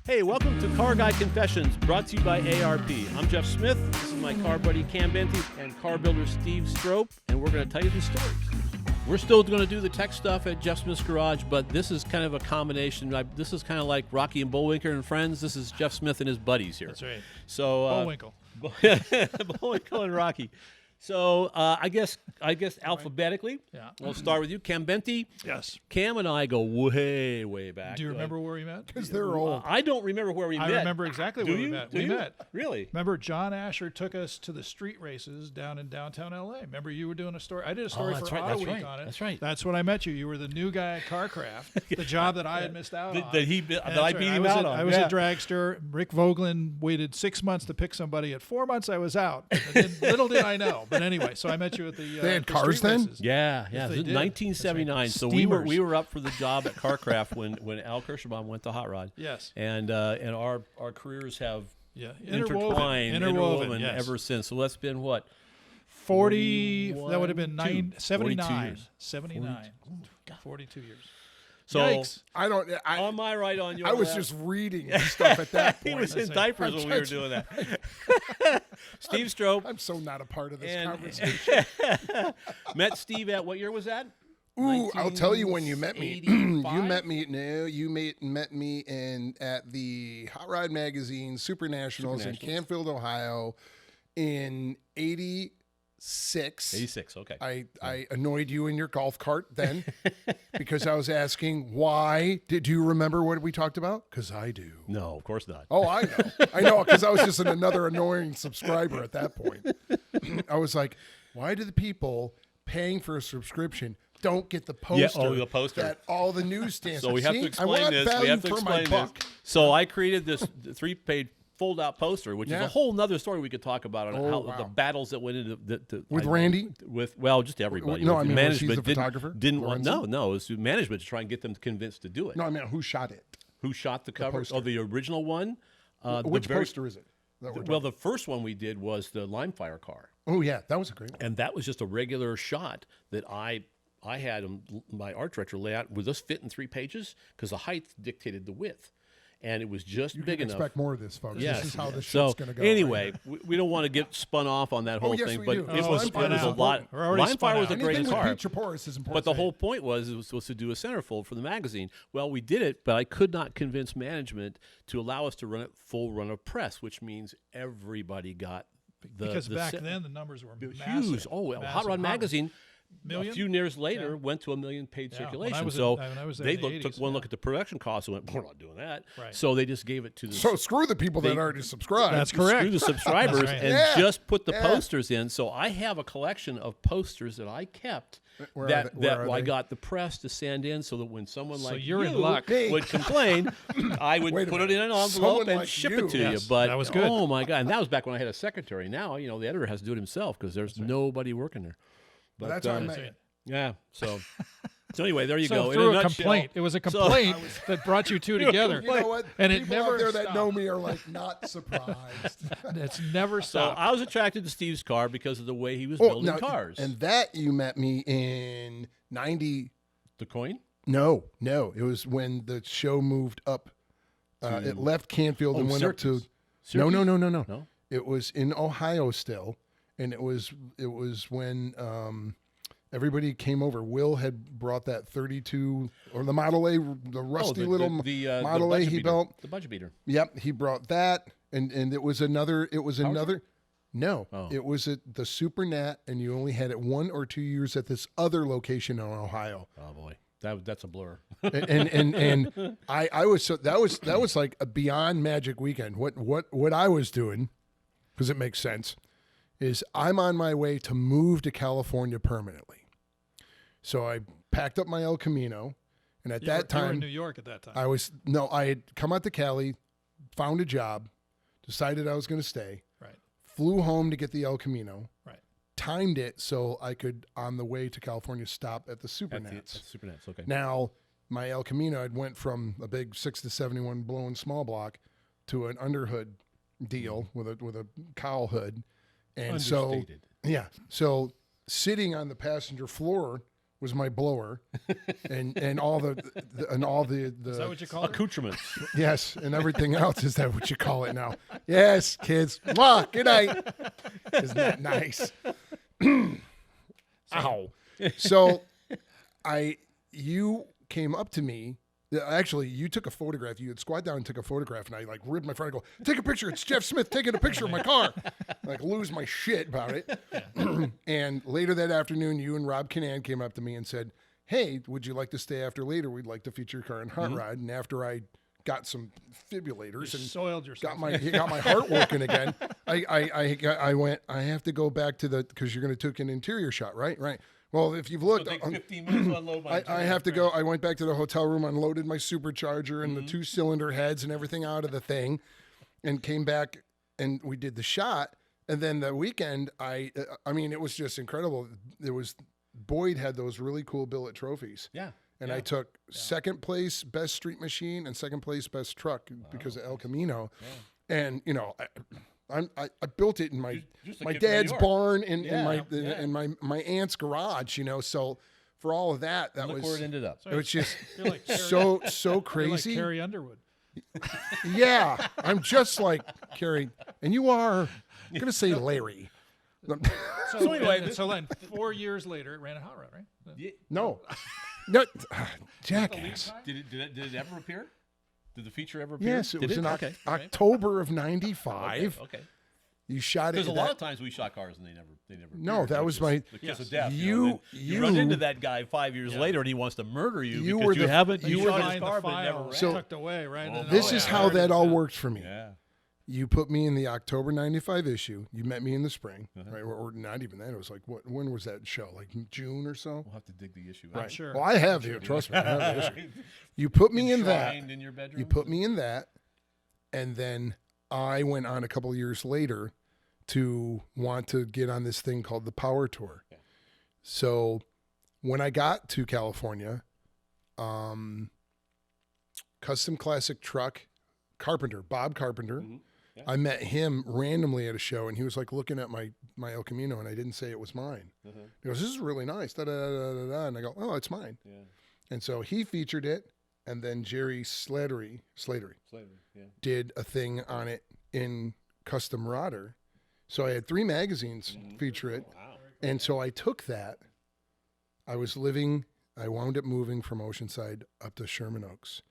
Hey, welcome to Car Guy Confessions, brought to you by ARP. I'm Jeff Smith. This is my car buddy Cam Benty and car builder Steve Strope, and we're going to tell you the stories. We're still going to do the tech stuff at Jeff Smith's Garage, but this is kind of a combination. This is kind of like Rocky and Bullwinkle and Friends. This is Jeff Smith and his buddies here. That's right. So Bullwinkle. Bullwinkle and Rocky. So I guess alphabetically, Yeah. We'll start with you, Cam Benty. Yes. Cam and I go way, way back. Do you remember where we met? Because they're old. I don't remember where we met. I remember exactly where we met. Do We you? met. Really? Remember, John Asher took us to the street races down in downtown L.A. Remember, you were doing a story. I did a story that's for right, Auto that's Week right, on it. that's right. That's when I met you. You were the new guy at Carcraft, the job that I had missed out on. That I That's beat right. him out on. I was Yeah. a dragster. Rick Vogelin waited 6 months to pick somebody. At 4 months, I was out. Little did I know. But anyway, so I met you at the They had the cars street then? races. Yeah. Yes, they This is did. 1979. That's So right. we Steamers. were up for the job at Carcraft when Al Kirschenbaum went to Hot Rod. Yes. And our careers have Yeah. interwoven yes. ever since. So that's been what? 40, that would have been 42 79. years. 79. 42 years. So Yikes. Am I right on your I was left? just reading stuff at that point. He was in diapers when we were doing that. Steve Strope. I'm so not a part of this And- conversation. Met Steve at what year was that? Ooh, I'll tell you when you met me. 1985? You met me. No, you met me at the Hot Rod Magazine Super Nationals in Canfield, Ohio, in '86. 86. Okay. I annoyed you in your golf cart then because I was asking why. Did you remember what we talked about? Because I do. No, of course not. Oh, I know. I know, because I was just another annoying subscriber at that point. I was like, why do the people paying for a subscription don't get the poster, the poster. that all the newsstands So we have to I explain want this. value We have to for my explain buck. this. So I created this 3-page fold-out poster, which is Yeah. a whole nother story we could talk about on how wow. the battles that went into With Randy? With just everybody. No, With I mean, was he the management photographer? didn't want. Lorenzo? No, it was management to try and get them convinced to do it. No, I mean, who shot it? Who shot the cover? poster. The original one. Which poster is it? Well, the first one we did was the Limefire car. Oh, yeah, that was a great one. And that was just a regular shot that I had my art director lay out with us fit in 3 pages because the height dictated the width, and it was just You big can enough. expect more of this, folks. Yes. This is how this So shit's going to go. anyway, right here. we don't want to get spun off on that whole yes, thing, we but do. it Oh, was spun a out. lot. We're already spun Limefire was a out. great Anything with car. Pete Chaporis is important. But the to whole point was it was supposed to do a centerfold for the magazine. Well, we did it, but I could not convince management to allow us to run it full run of press, which means everybody got Because back set- then, the numbers were huge. massive. Oh, well, massive. Hot Rod Magazine. Million? A few years later, Yeah. went to 1 million page Yeah, when I circulation. was So when I was there they in the took 80s, one yeah. look at the production costs and went, "We're not doing that." Right. So they just gave it to the So screw the people that already subscribed. That's correct. screw the subscribers That's right. and Yeah. just put the Yeah. posters in. So I have a collection of posters that I kept Where are that they- where are I they? got the press to send in, so that when someone So like you're you in luck. would complain, I would Wait a put it in an minute. envelope Someone and like ship you. it to Yes, you. But that was good. oh my god, and that was back when I had a secretary. Now the editor has to do it himself because there's nobody working there. But That's how I met right. you. yeah, so anyway, there you So go. In through a nutshell- complaint. It was a complaint that brought you two together. You know what? And it People never out there that stopped. know me are like not surprised. It's never So stopped. I was attracted to Steve's car because of the way he was Oh, building now, cars. And that you met me in 90. the coin? No. It was when the show moved up. It left Canfield and went up to. Syracuse? No. No? It was in Ohio still, and it was when everybody came over. Will had brought that 32 or the Model A, the rusty little Model A he built. The budget beater. Yep, he brought that, and it was another. It was another. No, Oh. it was the Super Nat, and you only had it 1 or 2 years at this other location in Ohio. Oh boy, that's a blur. and I was so that was like a beyond magic weekend. What I was doing, because it makes sense, is I'm on my way to move to California permanently. So I packed up my El Camino, and at You were that time in New York at that time. I had come out to Cali, found a job, decided I was going to stay, right. flew home to get the El Camino, Right. timed it so I could on the way to California stop at the Super At the Nats. Super Nats, okay. Now, my El Camino, I went from a big 6 to 71 blowing small block to an underhood deal with a cowl hood. And Understated. so sitting on the passenger floor was my blower, and all the Is that what you call it? Accoutrements. yes, and everything else. Is that what you call it now? Yes, kids. Mwah, good night. Isn't that nice? Ow. So you came up to me. Actually, you took a photograph. You had squat down and took a photograph, and I like ripped my phone. I go, take a picture. It's Jeff Smith taking a picture of my car. Like lose my shit about it. And later that afternoon, you and Rob Canan came up to me and said, hey, would you like to stay after later? We'd like to feature your car in Hot Rod. And after I got some defibrillators and soiled yourself. got my heart working again, I went, I have to go back to because you're going to take an interior shot, right? Right. Well, if you've looked, It'll take 15 minutes to unload my I have to go. I went back to the hotel room, unloaded my supercharger and the 2-cylinder heads and everything out of the thing, and came back and we did the shot. And then the weekend, I mean, it was just incredible. Boyd had those really cool billet trophies. Yeah. And I took second place best street machine and second place best truck because of El Camino. Yeah. And you know, I built it in my dad's barn and my aunt's garage, you know. So for all of that, Look was where it ended up. it was just like so You're crazy. like Carrie Underwood. Yeah, I'm just like Carrie, and you are. I'm gonna say Larry. So anyway, so then 4 years later, it ran a Hot Rod, right? No, jackass. Did it ever appear? Did the feature ever appear? Yes, it was in Okay. October of '95. Okay. You shot it. There's a lot of times we shot cars and they never. No, appeared. that was my. The kiss of death. You run into that guy 5 years later and he wants to murder you You because were you the- haven't. You You were shot behind his the car, but it file, never right? ran. Tucked away, right? Oh, And This all is that. how that all worked for me. Yeah. You put me in the October '95 issue. You met me in the spring, right? Or not even then. It was like when was that show? Like June or so. We'll have to dig the issue out. Right. sure. Well, I have you. Trust me. I have the issue. You put me in that. Enshrined in your bedroom? You put me in that, and then I went on a couple of years later to want to get on this thing called the Power Tour. Yeah. So when I got to California, custom classic truck carpenter, Bob Carpenter. Mhm. Yeah. I met him randomly at a show, and he was like looking at my El Camino, and I didn't say it was mine. Uh-huh. He goes, "This is really nice." Da, da, da, da, da. And I go, "Oh, it's mine." Yeah. And so he featured it, and then Jerry Slatery Slavery. Yeah. did a thing on it in Custom Rodder. So I had 3 magazines feature it. Wow. And so I took that. I wound up moving from Oceanside up to Sherman Oaks.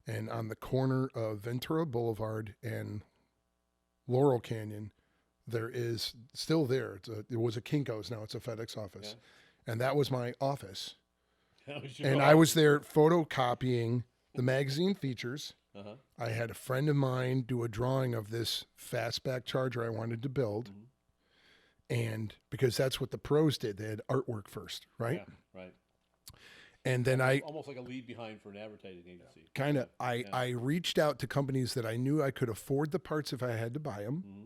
And on the corner of Ventura Boulevard and Laurel Canyon, there is still there. It was a Kinko's, now it's a FedEx office. Yeah. And that was my office. And I was there photocopying the magazine features. Uh-huh. I had a friend of mine do a drawing of this fastback Charger I wanted to build. And because that's what the pros did, they had artwork first, right? Yeah, right. And then I Almost like a lead behind for an advertising agency. kind of, I reached out to companies that I knew I could afford the parts if I had to buy them. Mm-hmm.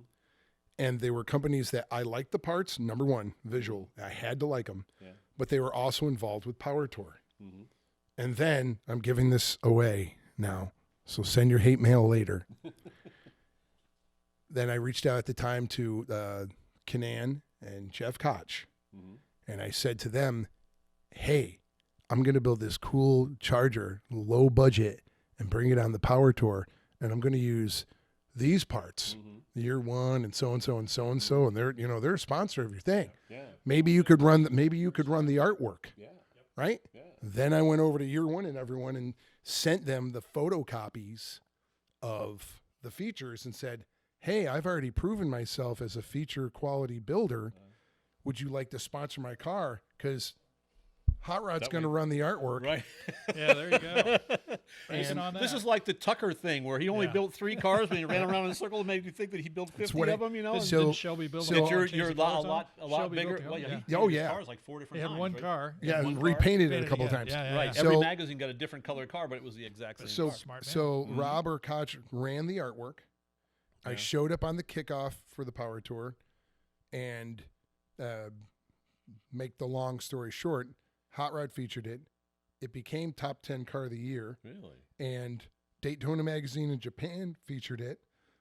And they were companies that I liked the parts. Number one, visual. I had to like them. Yeah. But they were also involved with Power Tour. Mm-hmm. And then I'm giving this away now. So send your hate mail later. Then I reached out at the time to Canan and Jeff Koch. Mm-hmm. And I said to them, hey, I'm going to build this cool Charger, low budget, and bring it on the Power Tour. And I'm going to use these parts, year one and so and so and so and so. And they're a sponsor of your thing. Yeah. Maybe you could run the artwork. Yeah. Right? Yeah. Then I went over to year one and everyone and sent them the photocopies of the features and said, hey, I've already proven myself as a feature quality builder. Would you like to sponsor my car? Because Hot Rod's going to run the artwork. Right. Yeah, there you go. Basing on This that. is like the Tucker thing where he only built 3 cars, but he ran around in a circle and made you think that he built 50 what of them, you know? Didn't- so- didn't Shelby build so- them That all you're and change a the cars lot on? a lot Shelby bigger. built Well, them, yeah, yeah. he Oh, did yeah. cars like 4 different They had times, one right? car. Yeah, one and car. repainted it a Painted couple of again. times. Yeah, Right. yeah. Every So- magazine got a different colored car, but it was the exact same So, car. Smart man. so Rob or Koch ran the artwork. I showed up on the kickoff for the Power Tour, and make the long story short, Hot Rod featured it. It became top 10 car of the year, Really? and Daytona Magazine in Japan featured it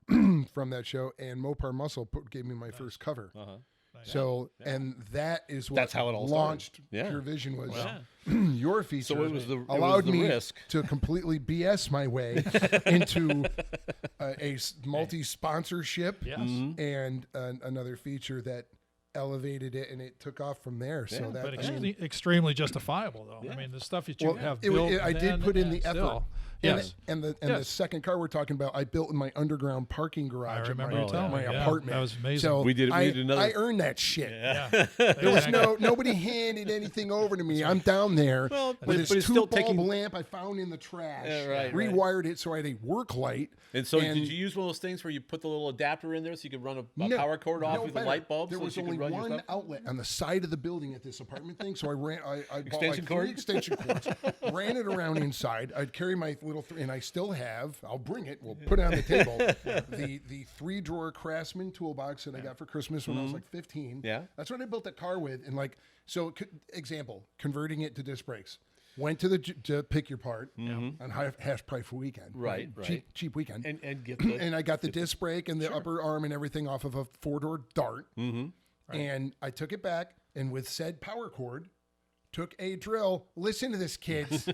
from that show, and Mopar Muscle gave me my first cover. Uh-huh. So, and that is what That's how it all launched started. Yeah. Pure Vision was. Wow. Your feature So it was the allowed me risk. to completely BS my way into a multi-sponsorship Yes. and another feature that elevated it, and it took off from there. Yeah, So that But I mean, extremely justifiable, though. Yeah. I mean, the stuff that you well, have it- built. I did put in the effort. still. And Yes. and the Yes. second car we're talking about, I built in my underground parking garage. I remember at you telling my me. Yeah, apartment. that was amazing. So We did another. I earned that shit. Yeah. There was nobody handed anything over to me. I'm down there Well, with this but it's 2 still bulb taking- lamp I found in the trash. Yeah, right, Rewired it so I had a work light. And so, And- did you use one of those things where you put the little adapter in there so you could run a No, power cord off no with the better. light bulb? There so was that you only could run your one stuff? outlet on the side of the building at this apartment thing, so I bought Extension like cord? 3 extension cords, ran it around inside. I'd carry my little, and I still have. I'll bring it. We'll put it on the table. The 3-drawer Craftsman toolbox that I got for Christmas when I was like 15. Yeah. That's what I built that car with, and like so. Example: converting it to disc brakes. Went to the to pick your part on hash price for weekend. Right. Cheap weekend. And get the And I got the disc brake and the upper arm and everything off of a 4-door Dart. And I took it back, and with said power cord, took a drill. Listen to this, kids.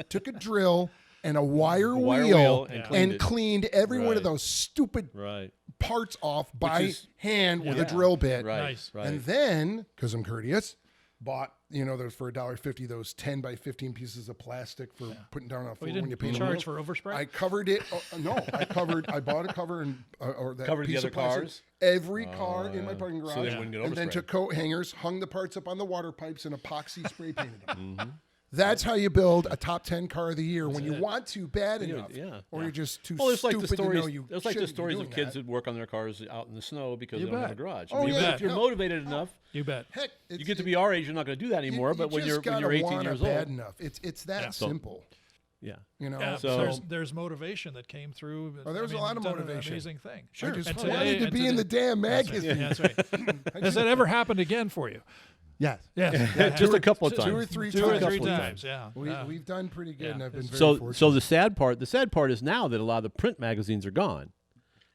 Took a drill and a wire wheel and and cleaned every one of Right. those stupid right. parts off by is- hand with Yeah. a drill bit. Right. Nice. Right. And then, because I'm courteous, bought, those for $1.50, those 10 by 15 pieces of plastic for putting down on a Well, floor you when you didn't paint charge them. for overspray? I covered it. I bought a cover and or that Covered the piece other of plastic. cars? Every car in my parking garage. So they wouldn't get and then overspray. took coat hangers, hung the parts up on the water pipes, and epoxy spray painted them. Mm-hmm. That's how you build a top 10 car of the year when you it. want to bad Yeah, enough, yeah. or you're just too Well, it's like stupid the stories. to know you. It's like the shouldn't be stories of doing kids that. that work on their cars out in the snow because You they don't have a bet. garage. Oh, yeah. If you're No. motivated enough, You bet. Heck, you get to be our age, you're not going to do that anymore. But when you're 18 want years it bad old, enough, it's that Yeah. simple. yeah. Yeah, So- there's motivation that came through. Oh, there was a lot of done an motivation. amazing thing. I just And wanted today- to and be in the today- damn magazine. Yeah, that's right. Has that ever happened again for you? Yes. Yes. Just a couple of Two- times. 2 or 3 Two times. or three Couple of times. Yeah. Yeah. We've done pretty good, Yeah. and I've been very So fortunate. the sad part is now that a lot of the print magazines are gone.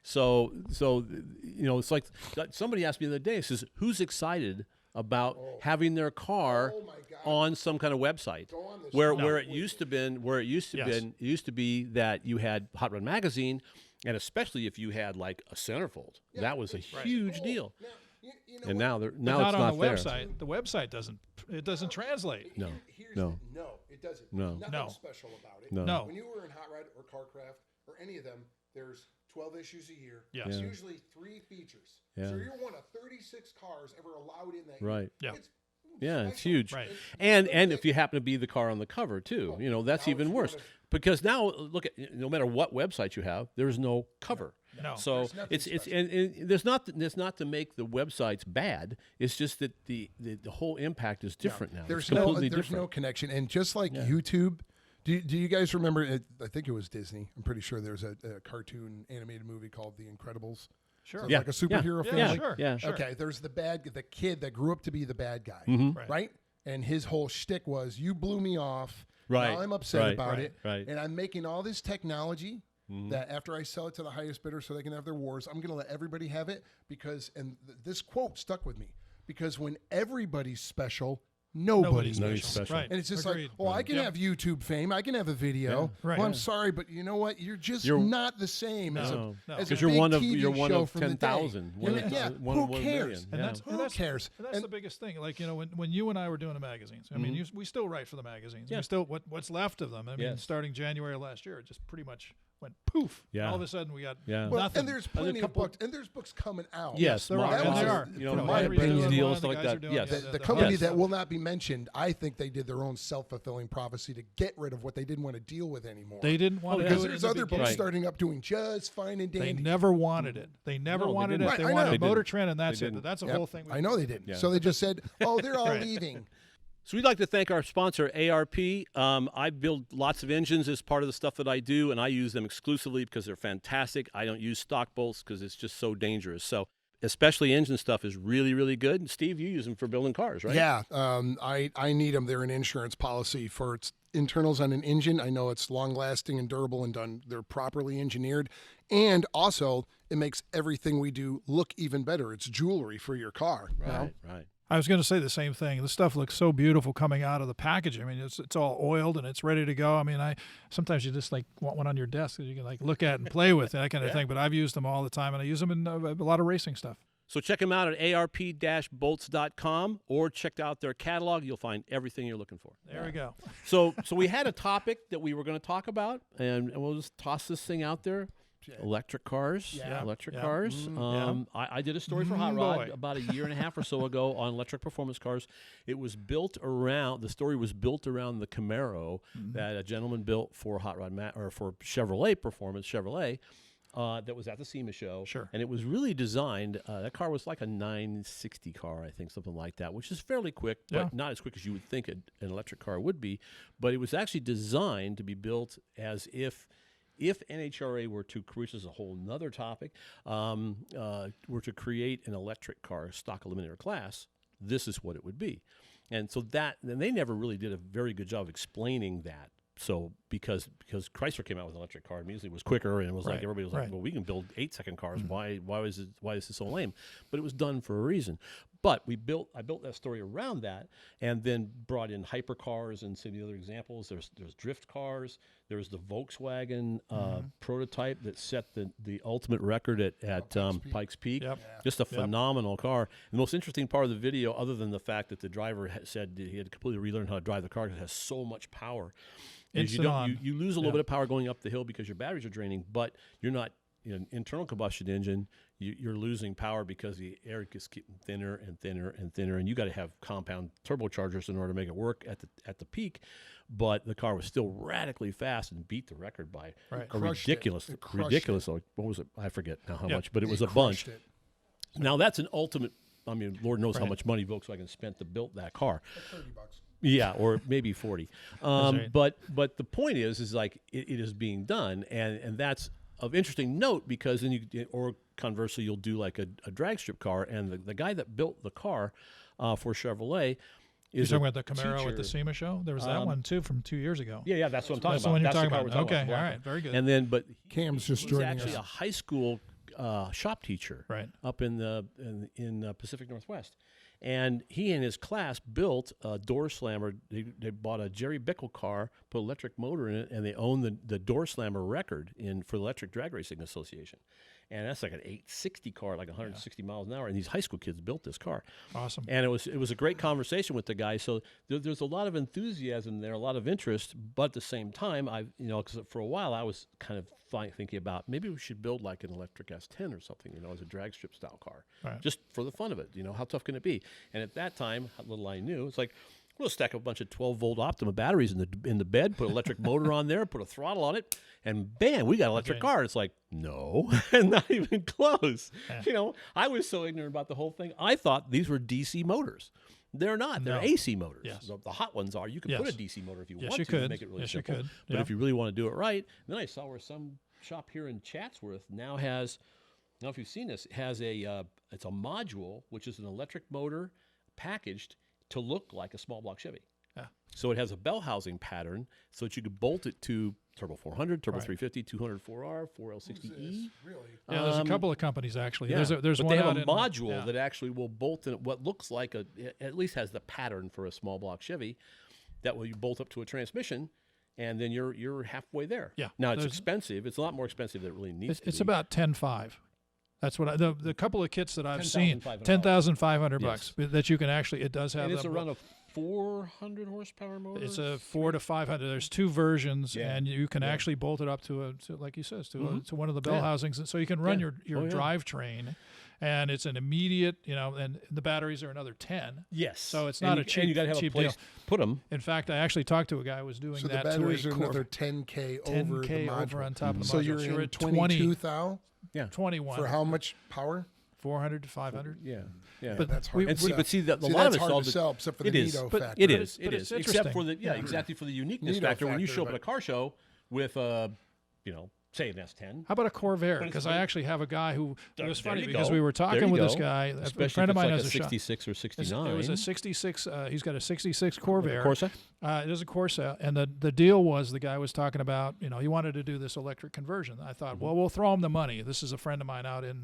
So it's like somebody asked me the other day. Says, who's excited about having their car Oh my God. on some kind of website Go on this where one. where it used to be that you had Hot Rod Magazine, and especially if you had like a centerfold, that was a huge deal. Now, you know And what? now But it's not on not the there. website. The website doesn't translate. No. Here's No. no, it doesn't. No. Nothing No. special about it. No. No. When you were in Hot Rod or Carcraft or any of them, there's 12 issues a year. Yes. It's Yeah. usually 3 features. Yeah. So you're one of 36 cars ever allowed in that. Right. Yeah. It's Yeah, it's special. huge. Right. And if you happen to be the car on the cover too, that's now even it's worse. one of- Because now look at no matter what website you have, there's no cover. No. So There's nothing it's special. and there's not to make the websites bad. It's just that the whole impact is different now. There's it's completely there's different. no connection. And just like YouTube, do you guys remember? I think it was Disney. I'm pretty sure there's a cartoon animated movie called The Incredibles. Sure. So it's Yeah. like a superhero Yeah, family. sure. Yeah. Sure. Okay, there's the kid that grew up to be the bad guy, Mm-hmm. right? And his whole shtick was, "You blew me off. Right, Now I'm upset right, about right, it, right. and I'm making all this technology that after I sell it to the highest bidder, so they can have their wars, I'm going to let everybody have it because." And this quote stuck with me because when everybody's special, nobody's Nobody's special. special. Right. And it's just Agreed. like, well, I can Yep. have YouTube fame, I can have a video. Right. Well, I'm Yeah. sorry, but you know what? You're just You're- not the same as No. a as a Because you're big one of TV you're one show of from the day. 10,000. Yeah, who cares? And Yeah. that's Who and that's, cares? And that's And- the biggest thing. Like when you and I were doing the magazines. I mean, we still write for the magazines. Yeah. We still what's left of them. I mean, Yes. starting January of last year, it just pretty much went poof. Yeah. All of a sudden, we got Yeah. Well, nothing. and there's Are there plenty a couple- of books, and there's books coming out. Yes, there are. Mark And That they was are. a- You know, from my my Henry's opinions doing deals one, stuff the like guys are that. doing Yes. The the company Yes. that will not be mentioned, I think they did their own self-fulfilling prophecy to get rid of what they didn't want to deal with anymore. They didn't want to because do it there's in the other books beginning. Right. starting up doing just fine and They dandy. never wanted it. They never No, they wanted didn't. it. Right, They I know. wanted They a motor didn't. trend, and that's They it. didn't. That's a Yep. whole thing. I know they didn't. Yeah. So they just said, "Oh, they're all Right. leaving." So we'd like to thank our sponsor, ARP. I build lots of engines as part of the stuff that I do, and I use them exclusively because they're fantastic. I don't use stock bolts because it's just so dangerous. So especially engine stuff, is really, really good. And Steve, you use them for building cars, right? Yeah, I need them. They're an insurance policy for its internals on an engine. I know it's long-lasting and durable and done. They're properly engineered. And also, it makes everything we do look even better. It's jewelry for your car. Right, right. I was going to say the same thing. This stuff looks so beautiful coming out of the packaging. I mean, it's all oiled and it's ready to go. I mean, sometimes you just like want one on your desk that you can like look at and play with and that kind of thing. But I've used them all the time, and I use them in a lot of racing stuff. So check them out at arp-bolts.com or check out their catalog. You'll find everything you're looking for. There we go. So we had a topic that we were going to talk about, and we'll just toss this thing out there. Electric cars. Yeah. Electric cars. I did a story for Hot Rod about a year and a half or so ago on electric performance cars. It was built around, the story was built around the Camaro that a gentleman built for Hot Rod or for Chevrolet Performance, Chevrolet. That was at the SEMA show. Sure. And it was really designed, that car was like a 960 car, I think, something like that, which is fairly quick, but not as quick as you would think an electric car would be. But it was actually designed to be built as if NHRA were to, which is a whole nother topic, were to create an electric car, stock eliminator class, this is what it would be. And so then they never really did a very good job of explaining that. So because Chrysler came out with an electric car, immediately it was quicker, and it was like everybody was like, well, we can build 8-second cars. Why is this so lame? But it was done for a reason. But I built that story around that, and then brought in hypercars and some of the other examples. There's drift cars. There's the Volkswagen prototype that set the ultimate record at Pikes Peak. Yep. Just a phenomenal car. The most interesting part of the video, other than the fact that the driver said he had to completely relearn how to drive the car because it has so much power. You lose a little bit of power going up the hill because your batteries are draining, but you're not in an internal combustion engine. You're losing power because the air gets getting thinner and thinner and thinner, and you got to have compound turbochargers in order to make it work at the peak. But the car was still radically fast and beat the record by a ridiculous. What was it? I forget now how much, but it was a bunch. Now that's an ultimate. I mean, Lord knows how much money Volkswagen spent to build that car. Like $30. Yeah, or maybe 40. Right. But the point is like it is being done, and that's of interesting note because then or conversely you'll do like a drag strip car, and the guy that built the car for Chevrolet. You're talking about the Camaro at the SEMA show? There was that one too from 2 years ago. Yeah, that's what I'm talking about. That's the one you're talking about. Okay, all right, very good. And then, but Cam's just he's joining actually us. a high school shop teacher, up in the Pacific Northwest. And he and his class built a door slammer. They bought a Jerry Bickle car, put an electric motor in it, and they own the door slammer record for the Electric Drag Racing Association. And that's like an 860 car, like 160 miles an hour. And these high school kids built this car. Awesome. And it was a great conversation with the guy. So there's a lot of enthusiasm there, a lot of interest. But at the same time, because for a while I was kind of thinking about maybe we should build like an electric S10 or something, as a drag strip style car, just for the fun of it. How tough can it be? And at that time, little I knew, it's like, we'll stack a bunch of 12-volt Optima batteries in the bed, put an electric motor on there, put a throttle on it, and bam, we got an electric car. It's like, no, not even close. I was so ignorant about the whole thing. I thought these were DC motors. They're not. They're AC motors. Yes. The hot ones are. You can put a DC motor if you want to make it really simple. You could. But if you really want to do it right, then I saw where some shop here in Chatsworth now has, if you've seen this, has it's a module, which is an electric motor packaged to look like a small block Chevy. Yeah. So it has a bell housing pattern so that you could bolt it to Turbo 400, Turbo 350, 204R, 4L60E. Really? Yeah, there's a couple of companies actually. Yeah. There's but one they have out a in, module that actually will bolt in what looks like at least has the pattern for a small block Chevy that will you bolt up to a transmission, and then you're halfway there. Yeah. Now it's expensive. It's a lot more expensive than it really needs to be. It's about $10,500. That's what the couple of kits that I've seen, $10,500 $10,500 that you can actually. It does have. And it's around a 400 horsepower motor. It's a 400 to 500. There's two versions, and you can actually bolt it up to like you said, to one of the bell housings, so you can run your drivetrain. And it's an immediate, and the batteries are another 10. Yes. So it's not a cheap, and you got to have a place to put them. In fact, I actually talked to a guy who was doing so that. So the batteries to are another 10K over the module. Over on top of the module. So you're at 22,000? Yeah. 21. For how much power? 400 to 500. Yeah. But that's hard to sell. But see, a lot that's of it's hard all to sell, except for the Nito factor. It is. But it's except for the exactly for the uniqueness Nito factor. When you factor, show up at a car show with say an S10. How about a Corvair? But it's Because I like- actually have a guy who, it was There funny you because go. we were There talking you with this go. guy, Especially a friend of if mine it's has like a shop. 66 or 69. It was a 66, he's got a 66 Corvair. Corsa? It is a Corsa. And the deal was the guy was talking about, he wanted to do this electric conversion. I thought, well, we'll throw him the money. This is a friend of mine out in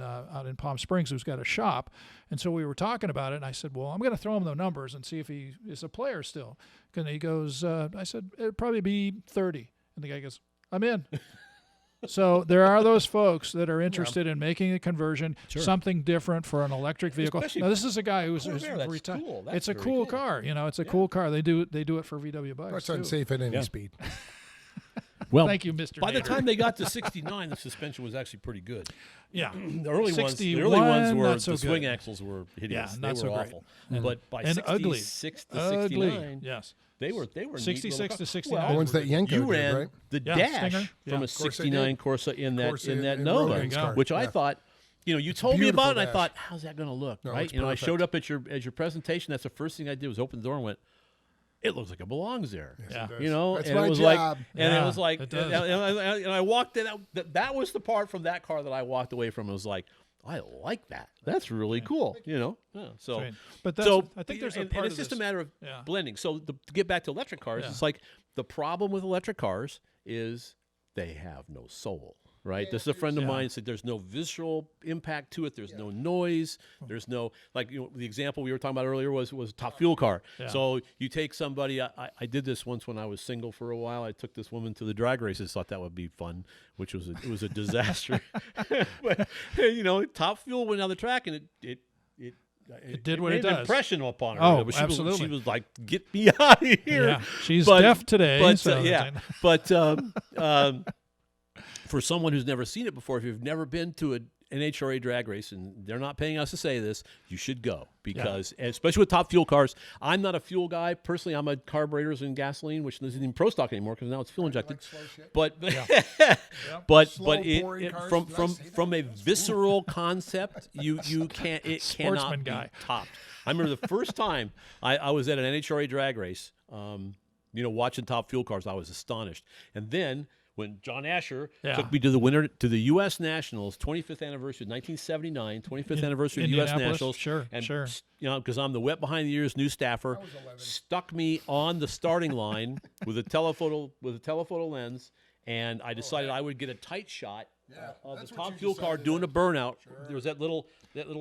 Palm Springs who's got a shop. And so we were talking about it, and I said, well, I'm going to throw him the numbers and see if he is a player still. And he goes, I said, it'd probably be 30. And the guy goes, I'm in. So there are those folks that are interested in making a conversion, something different for an electric vehicle. Especially Now, this is a guy who's Corvair, that's retired. cool. That's It's a very cool cool. car. It's a cool car. They do it for VW bucks. That's too. unsafe at any Yeah. speed. Well, Thank you, Mr. by the Nader. time they got to 69, the suspension was actually pretty good. Yeah. The early ones 61, were not so the swing good. axles were hideous. Yeah, they not were so great. awful. But by And ugly. 66 to Ugly. 69, Yes. they were neat little 66 cars. to 69. The ones that Yenko You did, ran right? the Yeah, dash Stinger. from Yeah. a 69 Corsa in that Corsa in that in Nova, Rogan's car. which I Yeah. thought, you told me beautiful about it, and I dash. thought, how's that going to look, No, right? it's I showed perfect. up at your presentation. That's the first thing I did was open the door and went, it looks like it belongs there. Yeah. does. And That's it my was job. like, and Yeah, it was like, it does. and I walked in. That was the part from that car that I walked away from. It was like, I like that. That's really cool. Yeah, so. Right. But that's, So I think there's a and part it's of just this. a matter of Yeah. blending. So to get back to electric cars, Yeah. it's like the problem with electric cars is they have no soul, right? This is a friend of mine said there's no visual impact to it. There's no noise. There's no the example we were talking about earlier was a top fuel car. Yeah. So you take somebody. I did this once when I was single for a while. I took this woman to the drag races. Thought that would be fun, which was it was a disaster. But top fuel went down the track and it did what it made an does. impression upon her. Oh, She absolutely. was like, "Get me out of here!" Yeah. She's But- deaf today. But so but for someone who's never seen it before, if you've never been to an NHRA drag race, and they're not paying us to say this, you should go because, especially with top fuel cars. I'm not a fuel guy personally. I'm a carburetors and gasoline, which isn't even pro stock anymore because now it's fuel injected. Slow shit. But Slow, but boring cars, from did I from say that? from a visceral concept, you can't cannot Sportsman be guy. topped. I remember the first time I was at an NHRA drag race, watching top fuel cars, I was astonished. And then when John Asher took me to the U.S. Nationals, 25th anniversary, 1979, 25th anniversary of the U.S. Indianapolis? Nationals. Sure, and, sure. because I'm the wet behind the ears new staffer, stuck me on the starting line with a telephoto lens, and I decided I would get a tight shot of the top fuel car doing a burnout. There was that little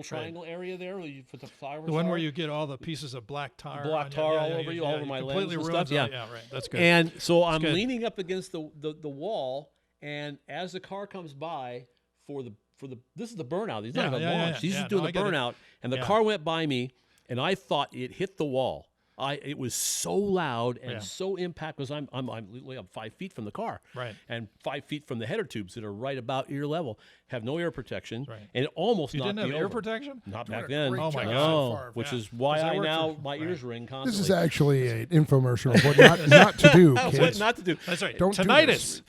triangle area there where you put the flowers. the one where you get all the pieces of black tar. Black on you. tar Yeah, all yeah, over you, yeah, all over my lens completely and ruins stuff, it. yeah. Yeah, right. That's good. And so I'm good. leaning up against the wall, and as the car comes by for the this is the burnout. He's not even launched. He's just doing I the get it. burnout, and the Yeah. car went by me, and I thought it hit the wall. It was so loud and so impact because I'm 5 feet from the car, Right. and 5 feet from the header tubes that are right about ear level, have no air protection, Right. and it almost You knocked didn't me have ear over. protection? Not Doing back a then. great Oh my job God. so No, far. which Yeah. is why 'Cause I I worked now for- my ears ring constantly. This is actually an infomercial of what not to do, what kids. not to do. That's right. Don't do Tinnitus.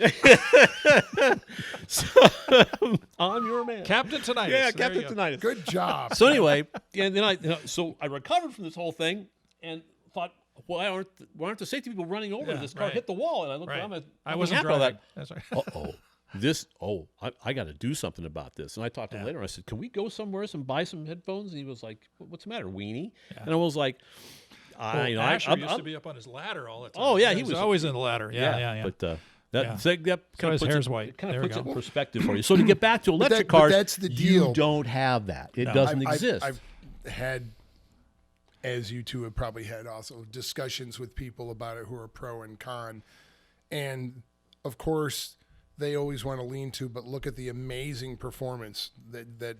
I'm your man. Captain Tinnitus. Yeah, There Captain you go. Good Tinnitus. job. So anyway, and then I recovered from this whole thing and thought, why aren't the safety people running over? Yeah, This car right. hit the wall, and I looked Right. around. I wasn't after all driving. that. That's right. I got to do something about this. And I talked to him later. And I said, can we go somewhere and buy some headphones? And he was like, what's the matter, weenie? And I was like, Asher used to be up on his ladder all the time. Oh, yeah, he was always in the ladder. Yeah. But that Yeah. so that kind his of puts hair's it, white. It kind There of we puts it go. in perspective for you. So to get back to electric but cars, that's the you deal. don't have that. It doesn't exist. I've had, as you two have probably had also, discussions with people about it who are pro and con. And, of course, they always want to lean to, but look at the amazing performance that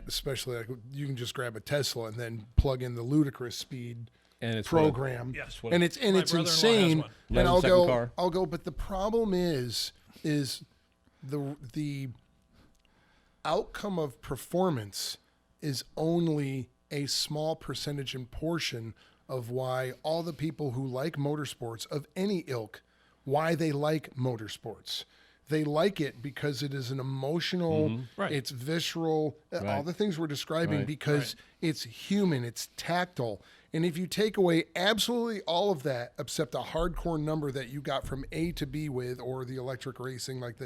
especially like you can just grab a Tesla and then plug in the ludicrous speed and it's program. Yes. And it's My brother-in-law has insane. one. And 11-second car. I'll go, but the problem is the outcome of performance is only a small percentage and portion of why all the people who like motorsports of any ilk, why they like motorsports. They like it because it is an emotional, Right. it's visceral, all the things we're describing because it's human, it's tactile. And if you take away absolutely all of that, except a hardcore number that you got from A to B with, or the electric racing, like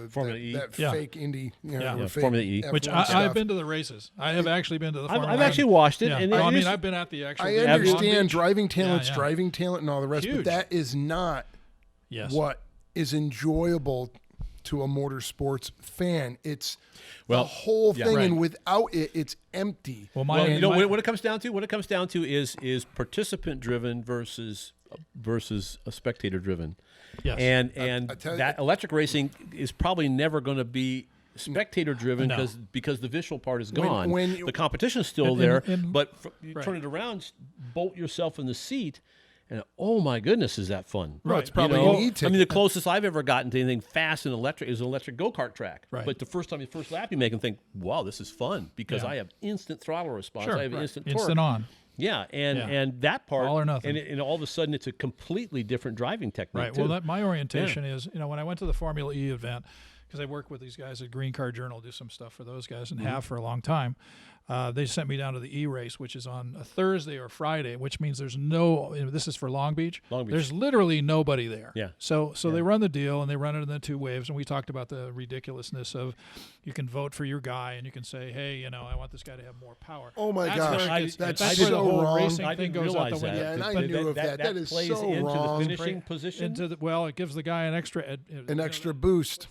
Formula E. that Yeah. fake Indy, Yeah. or fake Formula E. F1 Which stuff. I've been to the races. I have actually been to the Formula I've One. actually watched it. Yeah. And Oh, I it mean, is- I've been at the actual. I game in Long understand Beach. driving talent's Yeah. driving talent and all the rest, Huge. but that is not Yes. what is enjoyable to a motorsports fan. It's the whole thing, Right. and without it, it's empty. Well, Well, you know my- what it comes down to? What it comes down to is participant driven versus a spectator driven. Yes. And I tell you- that electric racing is probably never going to be spectator driven No. because the visual part is gone. when you- the competition's still And- there, and- but you right. turn it around, bolt yourself in the seat. And oh my goodness, is that fun? Well, it's Right. probably You know, an I e-ticket. mean, the closest I've ever gotten to anything fast and electric is an electric go-kart track. Right. But the first lap you make and think, wow, this is fun because Yeah. I have instant throttle response. Sure. I have Right. instant torque. Instant on. Yeah, and Yeah. and that part, All or nothing. and all of a sudden it's a completely different driving technique. Right. Too. Well, my orientation is, when I went to the Formula E event, because I work with these guys at Green Car Journal, do some stuff for those guys, and Mm-hmm. have for a long time. They sent me down to the E race, which is on a Thursday or Friday, which means there's no. This is for Long Beach. Long Beach. There's literally nobody there. Yeah. So they run the deal, and they run it in the two waves. And we talked about the ridiculousness of, you can vote for your guy, and you can say, hey, I want this guy to have more power. Oh my That's gosh, where it gets- that's that's where the so whole wrong. racing I thing didn't goes out the realize window. that. Yeah, and I But knew of that. That is plays so into wrong. the finishing position. It gives the guy an extra Boost.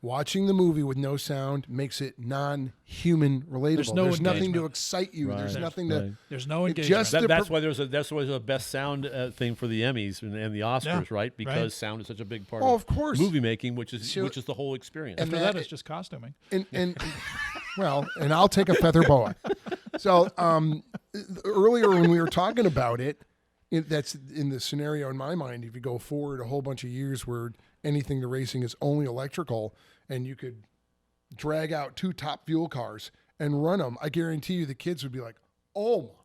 Watching the movie with no sound makes it non-human relatable. There's no nothing to engagement. excite you. There's Right. nothing Right. to. There's no It engagement. just- That's why there's a best sound thing for the Emmys and the Oscars, Yeah, right? Because right. sound is such a big part Oh, of course. movie making, which is So- the whole experience. and After that, that- it's just costuming. And well, and I'll take a feather boa. So earlier when we were talking about it, that's in the scenario in my mind. If you go forward a whole bunch of years where anything to racing is only electrical, and you could drag out 2 top fuel cars and run them, I guarantee you the kids would be like, "Oh my god,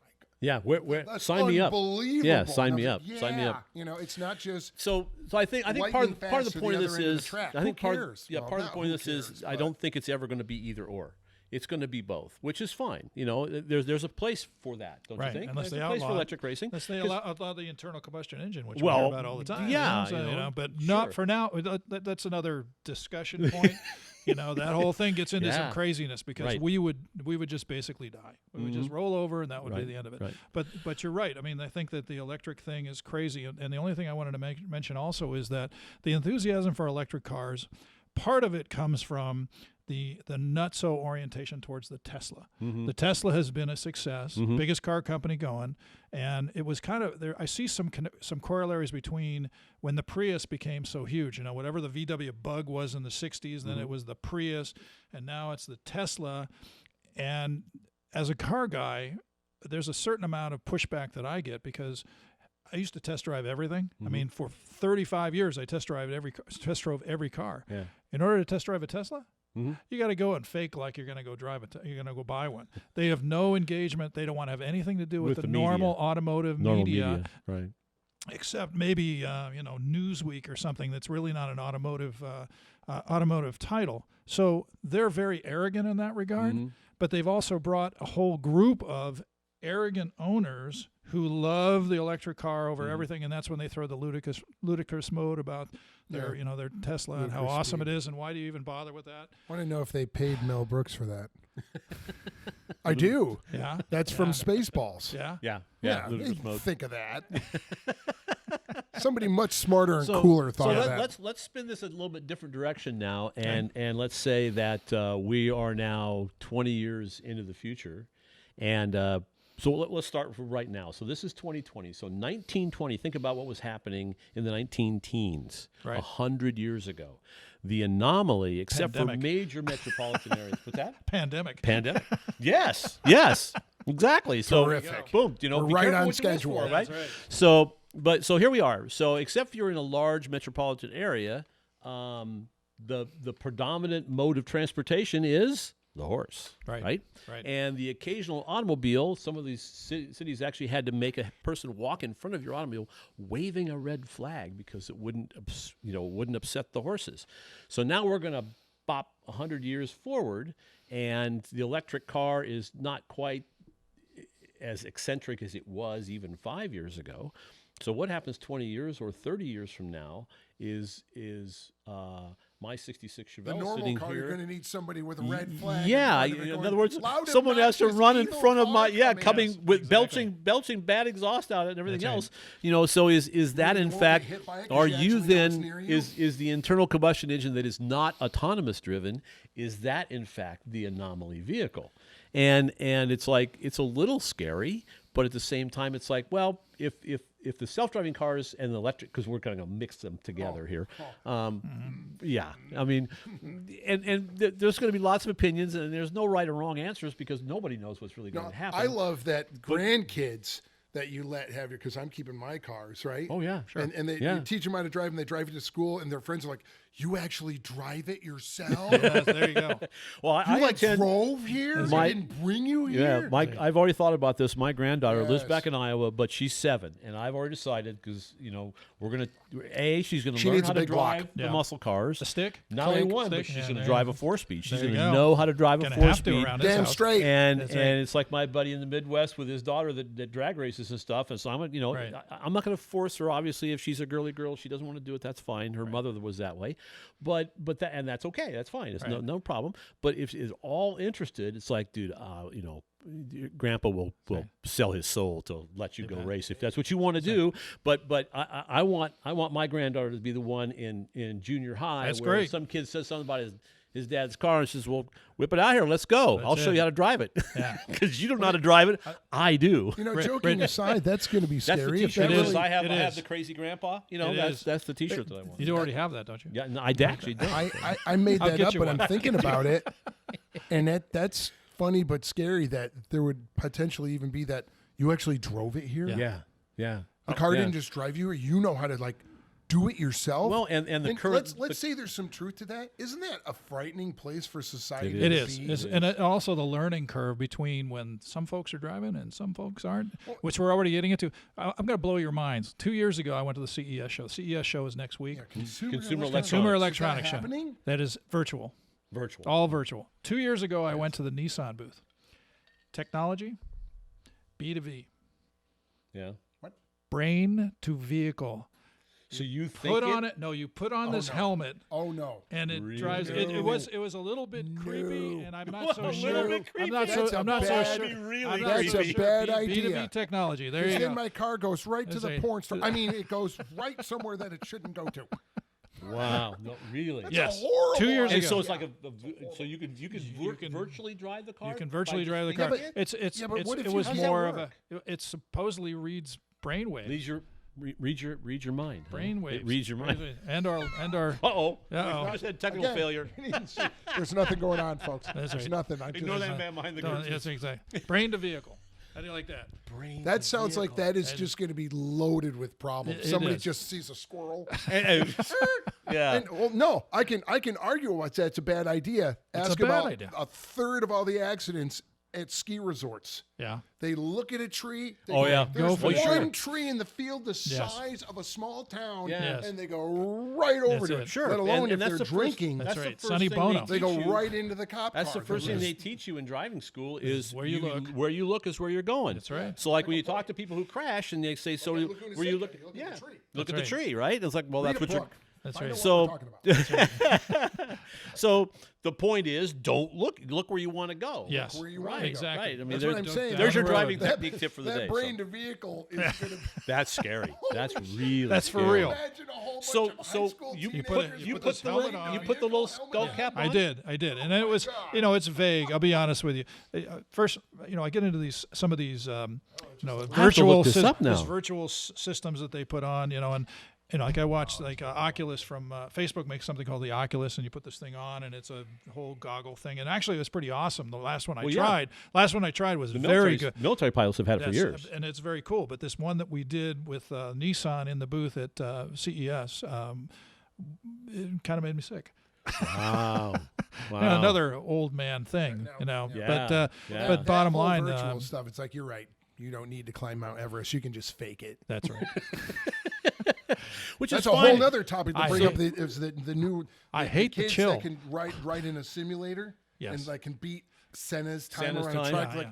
Yeah, that's sign me up. unbelievable." Yeah, And sign I me was up. like, Sign me yeah. up. It's not just So I think part lightning of the fast to point of the this other end of the is track. I think Who cares? part Well, of the not point of who this is cares, I but- don't think it's ever going to be either or. It's going to be both, which is fine. There's a place for that, don't Right, you think? unless There's they a place for outlaw it. electric racing. Unless they 'Cause- allow the internal combustion engine, which we Well, hear about all the time. yeah, So, but sure. not for now. That's another discussion point. That whole thing gets into some Yeah. craziness because Right. we would just basically die. We would just roll over, and that would be Right, the end of it. right. But you're right. I mean, I think that the electric thing is crazy, and the only thing I wanted to mention also is that the enthusiasm for electric cars, part of it comes from the nutso orientation towards the Tesla. The Tesla has been a success, biggest car company going, and it was kind of there. I see some corollaries between when the Prius became so huge. Whatever the VW Bug was in the '60s, then it was the Prius, and now it's the Tesla. And as a car guy, there's a certain amount of pushback that I get because I used to test drive everything. I mean, for 35 years, I test drove every car. Yeah. In order to test drive a Tesla, you got to go and fake like you're going to go drive it. You're going to go buy one. They have no engagement. They don't want to have anything to do with the normal media. automotive Normal media, right? except maybe Newsweek or something that's really not an automotive title. So they're very arrogant in that regard. But they've also brought a whole group of arrogant owners who love the electric car over everything, and that's when they throw the ludicrous mode about their Tesla and how Ludicrous awesome speed. it is, and why do you even bother with that? I want to know if they paid Mel Brooks for that. I do. Yeah, That's from Spaceballs. yeah. Yeah. Ludicrous mode. Think of that. Somebody much smarter and So- cooler thought so of that. let's spin this a little bit different direction now, and let's say that we are now 20 years into the future, and so let's start from right now. So this is 2020. So 1920. Think about what was happening in the 19-teens, Right. 100 years ago. The anomaly, except Pandemic. for major metropolitan areas. What's that? Pandemic. Pandemic. Yes. Exactly. So Terrific. boom. Be We're right careful on what you wish schedule. for, right? That's right. So here we are. So except you're in a large metropolitan area, the predominant mode of transportation is the horse, Right. And the occasional automobile. Some of these cities actually had to make a person walk in front of your automobile waving a red flag because it wouldn't upset the horses. So now we're going to bop 100 years forward, and the electric car is not quite as eccentric as it was even 5 years ago. So what happens 20 years or 30 years from now is my '66 Chevelle The normal sitting car, here. you're going to need somebody with a red flag. Yeah, in front of it in going, other words, "Loud, someone has to obnoxious, run in evil front of car my coming Yes, with exactly. belching bad exhaust out and everything That's right. else. You know, so is that You in won't fact, get hit by it 'cause are you you actually know it's then near you. is the internal combustion engine that is not autonomous driven? Is that in fact the anomaly vehicle? And it's like it's a little scary, but at the same time, it's like, well, if the self-driving cars and the electric, because we're going to mix them together here, yeah, I mean, and there's going to be lots of opinions, and there's no right or wrong answers because nobody knows what's really going No, to happen. I love that grandkids that you let have your, because I'm keeping my cars, right? Oh, yeah, sure. And they Yeah. you teach them how to drive, and they drive you to school, and their friends are like, "You actually drive it yourself? Yes, there you go. Well, You I like intend, drove here? My- I didn't bring you yeah, here." I've already thought about this. My granddaughter lives Yes. back in Iowa, but she's 7, and I've already decided because we're gonna she's gonna She learn needs how a to big block. drive the Yeah. muscle cars. The stick. Not only Clank one, but stick. she's Yeah, going to there drive you a 4-speed. She's There going you to go. know how to drive a Gonna have to 4-speed. around his Damn house. straight. And That's and right. it's like my buddy in the Midwest with his daughter that drag races and stuff. And so I'm Right. I'm not going to force her. Obviously, if she's a girly girl, she doesn't want to do it. That's fine. Her mother was that way, but that's okay. That's fine. It's Right. no problem. But if she's all interested, it's like, dude, Grandpa will sell his soul to let you go race if that's what you want to do. But I want my granddaughter to be the one in junior high That's where great. some kid says something about his dad's car and says, "Well, whip it out here. Let's go. I'll show it. you how to drive it." Yeah. Because you don't know how to drive it. I do. Joking aside, that's going to be That's the scary. If T-shirt. that It is. really, I have It I have is. the crazy grandpa. It is. That's the T-shirt that I want. You do already have that, don't you? Yeah, no, I actually do. I made I'll that get up, you but one. I'm thinking about it, and that's funny but scary that there would potentially even be that you actually drove it here. Yeah. The car Yeah. didn't just drive you, or you know how to like do it yourself. Well, and the current. let's say there's some truth to that. Isn't that a frightening place for society? It to It be? is. And also the learning curve between when some folks are driving and some folks aren't, which we're already getting into. I'm going to blow your minds. 2 years ago, I went to the CES show. CES show is next week. Consumer Consumer electronics. Consumer Is that electronics show. happening? That is virtual. virtual. All virtual. 2 years ago, I went to the Nissan booth. Technology, B2V, Yeah. brain to vehicle. So you think Put on it. No, you put on this no. helmet, Oh no. and it Really? drives. It was a little bit creepy, and I'm not so A sure. little bit I'm not That's so. a I'm not so bad- sure. Really I'm not That's so a sure. bad B2B idea. technology. There you Because go. then my car goes right to That's the a- porn store. I mean, it goes right somewhere that it shouldn't go to. Wow. No, really. That's Yes. a horrible 2 years And ago. so it's like so you can virtually drive the car. You can by virtually just drive the thinking car. it? It's Yeah, but what if it you- was how does that more of work? it supposedly reads brainwaves. Read your mind. huh? Brainwaves. It reads your mind. And our Uh-oh. Uh-oh. We just had technical Again, failure. There's nothing going on, folks. That's There's right. nothing. I Ignore just, that man behind the Don't- curtain. yes, exactly. Brain to vehicle. How do you like that? that sounds like that is just going to be loaded with problems. It Somebody is. just sees a squirrel. Yeah. And, well, no, I can argue about that. It's a bad idea. It's a Ask bad about idea. a third of all the accidents at ski resorts. Yeah. They look at a tree. They Oh, go, yeah. There's Go for it. one Sure. tree in the field the Yes. size of a small town, Yes. and they go right over That's to it. it. Sure. Let alone And if that's they're the first- drinking. That's the right. first Sonny thing Bono. They go teach you. right into the cop That's car. the first thing Yes. they teach you in driving school is where you look. Where you look is where you're going. That's right. So like when you talk to people who crash and they say, "So Okay, look who where you said look?" that. You look at Yeah, the tree. look at That's the right. tree, right? It's like, well, Read that's a what you're. book. That's Find right. out So- what we're talking about. So the point is, don't look. Look where you want to go. Yes. Where you Right. want to go. Exactly. Right. I mean, That's there- what I'm saying. there's your Down the road. driving technique tip for the that day. brain so. to vehicle is going to. That's scary. That's really. That's for scary. real. Imagine a whole bunch So of high so school you teenagers put it- you put put this the helmet little on. you put the little Helmet skull on. cap on. I did, and it was, it's vague. I'll be honest with you. First, I get into some of these, virtual this up now. these virtual systems that they put on, and like I watched Oculus from Facebook makes something called the Oculus, and you put this thing on, and it's a whole goggle thing, and actually it was pretty awesome. The last one I Well, yeah. tried was The very good. military pilots have had it for That's- years. and it's very cool. But this one that we did with Nissan in the booth at CES, it kind of made me sick. Wow. Wow. And another old man thing, Yeah. But Yeah. but bottom whole line, virtual stuff. It's like you're right. You don't need to climb Mount Everest. You can just fake it. that's right. Which That's is a fine. whole other topic to I bring hate- up. Is the new. I hate the kids chill. that can ride in a simulator. Yes. And like can beat Senna's time Senna's around a time. track. Yeah, Like,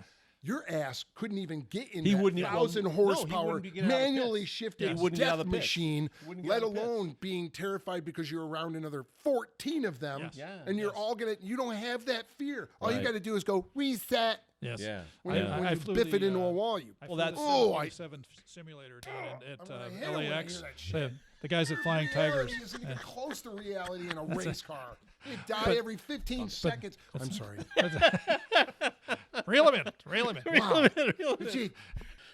your ass couldn't even get in He that wouldn't- 1,000 no, he horsepower wouldn't be getting out of the manually pits. shifted He wouldn't get out death of the pits. machine, Wouldn't get let out of the pits. alone being terrified because you're around another 14 of them, Yes. Yeah, and you're all gonna. You don't have that fear. All you Right. got to do is go reset. Yes. Yeah. When, Yeah. when I you flew biff the, it into a wall, you. I Well, flew that's- the Oh, I- 747 simulator down at I'm gonna hate it when I LAX. hear that shit. The guys at Flying Tigers. Reality isn't even close to reality in a race car. You die every 15 seconds. I'm sorry. Reel 'em in. Reel 'em in. Wow. Gee,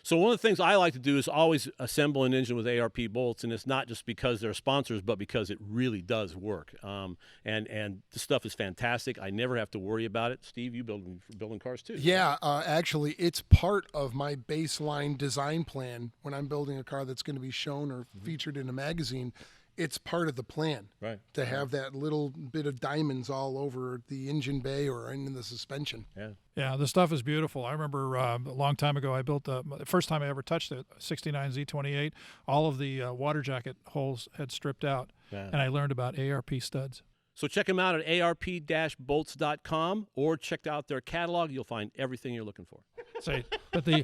So one of the things I like to do is always assemble an engine with ARP bolts, and it's not just because they're sponsors, but because it really does work. And the stuff is fantastic. I never have to worry about it. Steve, you building cars too? Yeah, actually, it's part of my baseline design plan when I'm building a car that's going to be shown or featured in a magazine. It's part of the plan, Right. to have that little bit of diamonds all over the engine bay or in the suspension. Yeah. Yeah, the stuff is beautiful. I remember a long time ago, I built the first time I ever touched it, 69 Z28. All of the water jacket holes had stripped out, Yeah. and I learned about ARP studs. So check them out at arp-bolts.com or check out their catalog. You'll find everything you're looking for. Say, but the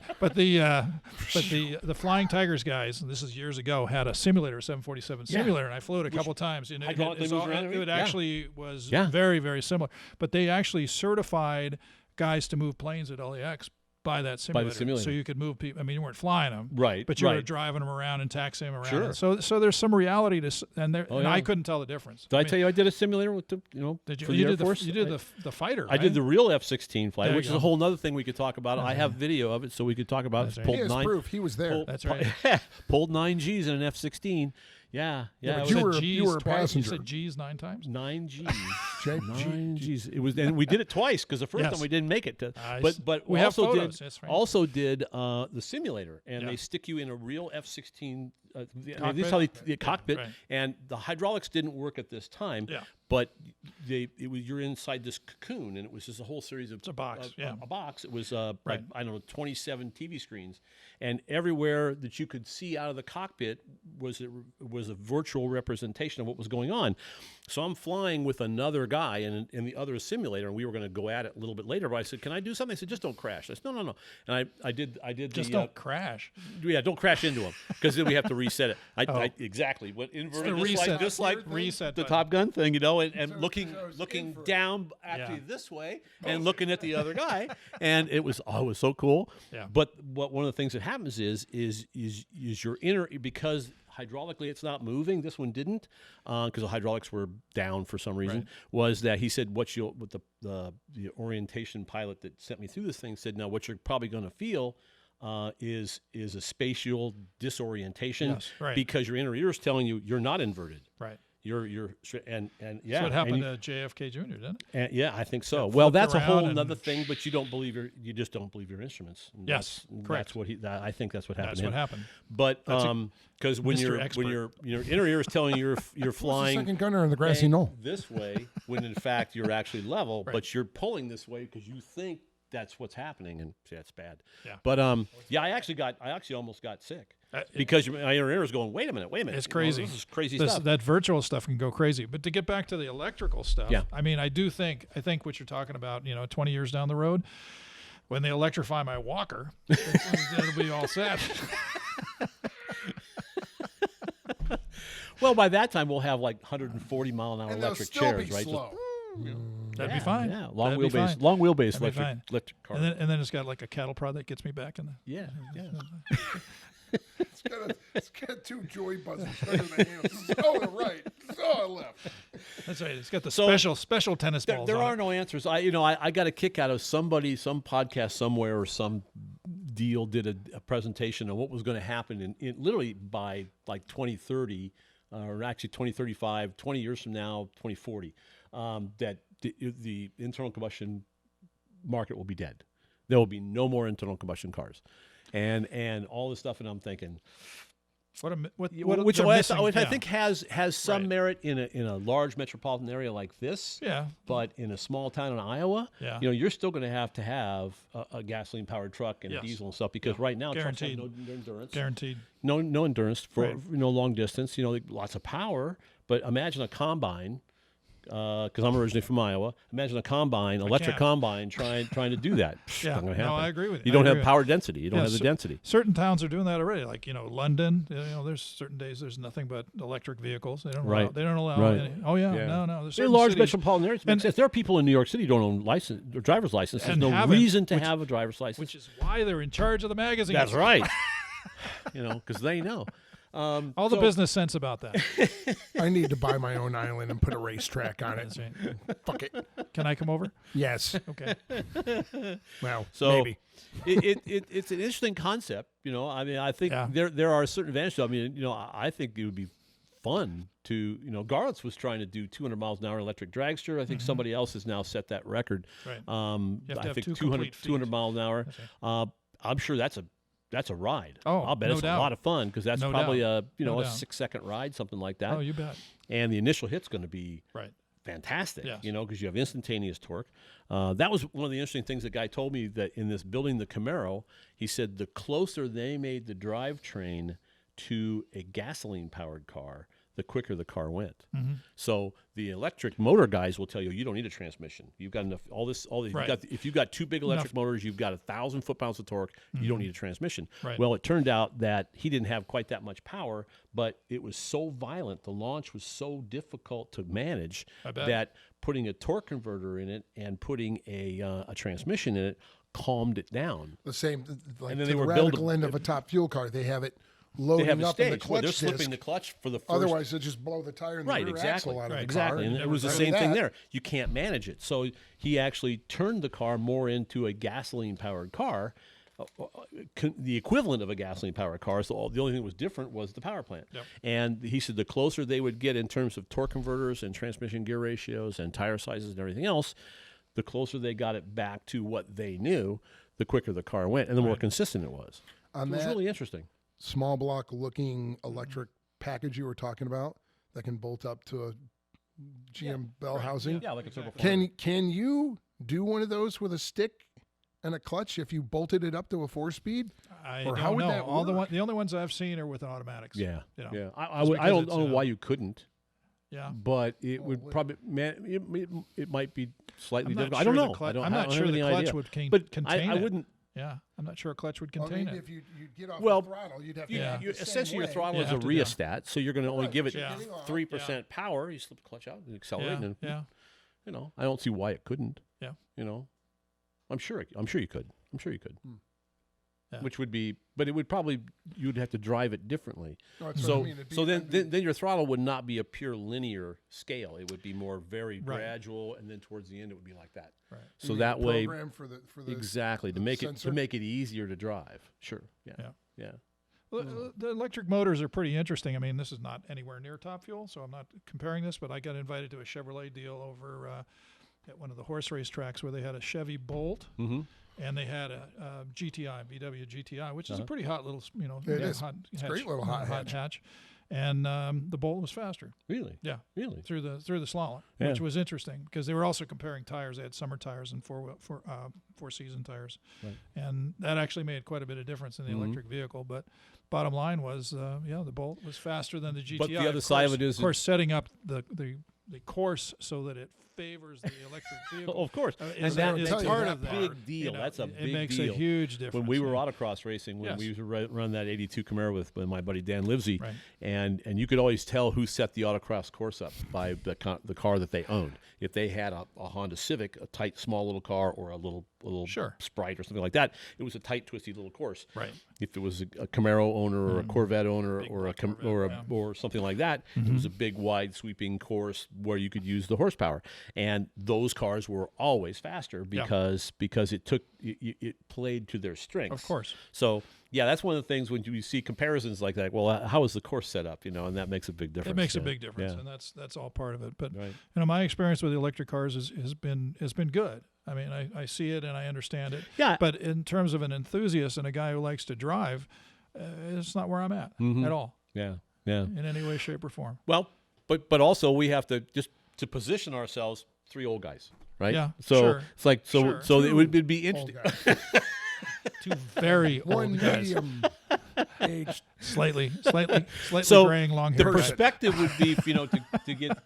Flying Tigers guys, and this is years ago, had a simulator, 747 simulator, and I flew it a couple times. And hydraulically moves around it it? Yeah. actually was Yeah. very, very similar. But they actually certified guys to move planes at LAX by that simulator. simulator. So you could move people. I mean, you weren't flying them, Right, but you were right. driving them around and taxiing them around. Sure. So there's some reality to, and there, Oh, and I yeah. couldn't tell the difference. Did I tell you I did a simulator with the, Did you? for the You Air did Force? you did the fighter. I did the real F-16 flight, There which you is a go. whole other thing we could talk about. I have video of it, so we could talk about That's it. right. Pulled He has nine, proof. He was there. pulled, That's right. pulled 9 Gs in an F-16. Yeah. but it you was were- said you G's were a twice. passenger. You said G's 9 times. 9 Gs. Jay, 9 Gs. It was, and we did it twice because the first Yes. time we didn't make it. I But s- but we have also photos, did that's right. also did the simulator, and Yeah. they stick you in a real F-16. This is Cockpit? how the cockpit, right. and the hydraulics didn't work at this time. Yeah. But you're inside this cocoon, and it was just a whole series of It's a box, yeah. a box. It was Right. like, I don't know, 27 TV screens, and everywhere that you could see out of the cockpit was a virtual representation of what was going on. So I'm flying with another guy in the other simulator, and we were going to go at it a little bit later. But I said, "Can I do something?" I said, "Just don't crash." I said, "No." And I did Just the don't crash. yeah, don't crash into them because then we have to reset it. I exactly what the inverted reset. just like Reset the button. Top Gun thing, and So looking it was looking inverted. down actually Yeah. this way and looking at the other guy, and it was so cool. Yeah. But one of the things that happens is your inner, because hydraulically it's not moving. This one didn't because the hydraulics were down for some reason. Right. Was that he said what the orientation pilot that sent me through this thing said, now what you're probably going to feel is a spatial disorientation Yes, right. because your inner ear is telling you you're not inverted. Right. You're and yeah. That's what happened and to JFK Jr., didn't it? and yeah, I think so. Got Well, flipped that's a whole around other and- thing, but you just don't believe your instruments. And Yes, correct. That's what I think that's what happened. That's to what him. happened. But because when Mr. your Expert. inner ear is telling you you're Who's the flying second gunner in the grassy and knoll. this way, when in fact you're actually level, Right. but you're pulling this way because you think that's what's happening, and see, that's bad. Yeah. But yeah, I actually almost got sick because my inner ear is going. Wait a minute. It's crazy. This is crazy This- stuff. That virtual stuff can go crazy. But to get back to the electrical stuff, Yeah. I mean, I think what you're talking about, 20 years down the road, when they electrify my walker, it'll be all set. Well, by that time we'll have like 140 mile an hour And they'll electric still chairs, be right? slow. That'd Yeah, be fine. Yeah, long That'd be wheelbase, fine. long wheelbase That'd be fine. electric car. And then it's got like a cattle prod that gets me back in the. yeah. It's got two joy buzzers under the hands. So to the right, so to the left. That's right. It's got the So, special tennis There, balls. there on are it. no answers. I got a kick out of some podcast somewhere or some deal did a presentation on what was going to happen in literally by like 2030 or actually 2035, 20 years from now, 2040, that the internal combustion market will be dead. There will be no more internal combustion cars, and all this stuff. And I'm thinking, What which they're missing, I yeah. think has some Right. merit in a large metropolitan area like this. Yeah. But in a small town in Iowa, Yeah. you're still going to have a gasoline powered truck and Yes. diesel and stuff because right now trucks have Guaranteed. no endurance, Guaranteed. no endurance for Right. long distance. Lots of power, but imagine a combine because I'm originally from Iowa. Imagine a combine, electric combine, trying to do that. Yeah, Not gonna happen. no, I agree with you. You don't have power density. You don't have the density. Certain towns are doing that already. Like London. There's certain days there's nothing but electric vehicles. They don't allow. They don't allow. Any, oh yeah, no. There's They're large cities, metropolitan areas. And there are people in New York City who don't own license or driver's license. There's no reason to have a driver's license, which is why they're in charge of the magazine. That's right. Because they know. All the business sense about that. I need to buy my own island and put a racetrack on it. That's right. Fuck it. Can I come over? Yes. Okay. Well, So maybe. it's an interesting concept. I mean, I think there are certain advantages. I mean, I think it would be fun to, Garrett's was trying to do 200 miles an hour electric dragster. I think somebody else has now set that record. Right. I think 200 miles an hour. Right. I'm sure that's a ride. Oh, I'll bet no it's doubt. a lot of fun because that's No probably doubt. a No a doubt. 6-second ride, something like that. Oh, you bet. And the initial hit's going to be fantastic. Yes. Because you have instantaneous torque. That was one of the interesting things the guy told me, that in this building the Camaro, he said the closer they made the drivetrain to a gasoline powered car, the quicker the car went. Mm-hmm. So the electric motor guys will tell you don't need a transmission. You've got enough. If you've got two big electric motors, you've got 1,000 foot-pounds of torque. You don't need a transmission. Right. Well, it turned out that he didn't have quite that much power, but it was so violent. The launch was so difficult to manage that putting a torque converter in it and putting a transmission in it calmed it down. The same, like And then to they the were radical end of a top fuel car, they have it loading They have a up in the stage clutch where they're disc. slipping the clutch for the first. Otherwise, they'll just blow the tire and the rear axle out of the car. And it was the Never same done thing that. there. You can't manage it. So he actually turned the car more into a gasoline-powered car, the equivalent of a gasoline-powered car. So the only thing that was different was the power plant. Yep. And he said the closer they would get in terms of torque converters and transmission gear ratios and tire sizes and everything else, the closer they got it back to what they knew, the quicker the car went and the more consistent it was. It was really interesting. Small block looking electric package you were talking about that can bolt up to a GM bell housing. Yeah, like a turbo four. Can you do one of those with a stick and a clutch if you bolted it up to a 4-speed? I Or don't how would know. that the only ones I've seen are with automatics. Yeah. Yeah. I don't know why you couldn't. Yeah. But it would probably, it might be slightly I'm not difficult. sure I don't the know. clutch- I don't, I'm I not don't sure have the any clutch idea. would But contain I it. wouldn't. Yeah, I'm not sure a clutch would I contain mean, it. if you get off Well, the throttle, you'd have to Yeah. go the same Essentially, your way. throttle is a have to, rheostat, so you're going to only give it Yeah. 3% power. You slip the clutch out and accelerate, and Yeah. I don't see why it couldn't. Yeah. I'm sure you could. Yeah. Which would be, but it would probably, you'd have to drive it differently. No, that's what So, I mean. It'd be- so then your throttle would not be a pure linear scale. It would be more very Right. gradual, and then towards the end it would be like that. Right. So you that need a way, program for the exactly, to the make sensor? it easier to drive. Sure. Yeah. Well, the electric motors are pretty interesting. I mean, this is not anywhere near Top Fuel, so I'm not comparing this, but I got invited to a Chevrolet deal over at one of the horse race tracks where they had a Chevy Bolt Mm-hmm. and they had a GTI, VW GTI, which is a pretty hot little, It is. hot It's a hatch, great little hot hatch. And the Bolt was faster. Really? Yeah. Really? Through the slalom, Yeah. which was interesting because they were also comparing tires. They had summer tires and four season tires, Right. and that actually made quite a bit of difference in the electric vehicle. But bottom line was, the Bolt was faster than the GTI. But the other side of it is, of course, setting up the course so that it favors the electric vehicle. of course, is that- is tell you part that of that. big deal. That's a it big makes deal. a huge difference. When we were yeah. autocross racing, when Yes. we used to run that 82 Camaro with my buddy Dan Livesey, Right. and you could always tell who set the autocross course up by the car that they owned. If they had a Honda Civic, a tight, small little car, or a little Sure. Sprite or something like that, it was a tight, twisty little course. Right. If it was a Camaro owner or a Corvette owner Big or Corvette, or something like that, it was a big, wide, sweeping course where you could use the horsepower. And those cars were always faster because it played to their strengths. Of course. So yeah, that's one of the things when you see comparisons like that. Well, how is the course set up? And that makes a big difference. It makes a Yeah. big difference, Yeah. and that's all part of it. But Right. my experience with the electric cars has been good. I mean, I see it and I understand it. Yeah. But in terms of an enthusiast and a guy who likes to drive, it's not where I'm at at all Yeah. Yeah. in any way, shape, or form. Well, but also we have to just to position ourselves, three old guys, right? Yeah, So sure. it's like Sure. it would be Old interesting. guy. Two very One old guys. medium. aged. slightly So graying long the hair. perspective would be, to get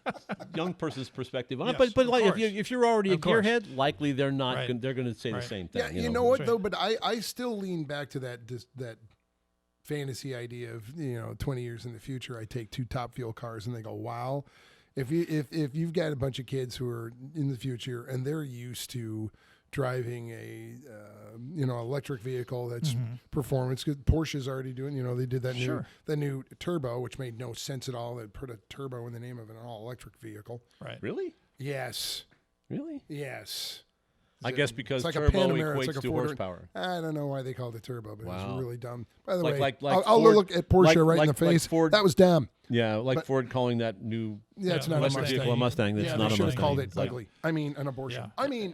young person's perspective on it. Yes, But of like course. if you're already a Of course. gearhead, likely they're not. Right. They're going to say the Right. same thing. Yeah, you know what Right. though? But I still lean back to that fantasy idea of 20 years in the future, I take two top fuel cars and they go, wow. If you've got a bunch of kids who are in the future and they're used to driving a electric vehicle that's performance, because Porsche's already doing, they did that Sure. new turbo, which made no sense at all. They put a turbo in the name of an all electric vehicle. Right. Really? Yes. Really? Yes. I guess because it's like turbo a Panamera, equates it's like to a Ford. horsepower. I don't know why they called it turbo, but it Wow. was really dumb. By the Like- way, like I'll Ford- look at Porsche right in the like face. Ford- That was dumb. Yeah, like But- Ford calling that new Yeah, it's Yeah, not a electric Mustang. vehicle a Mustang. That's Yeah, not They a should Mustang. have called it It's like- ugly. I mean, an abortion. Yeah. I mean,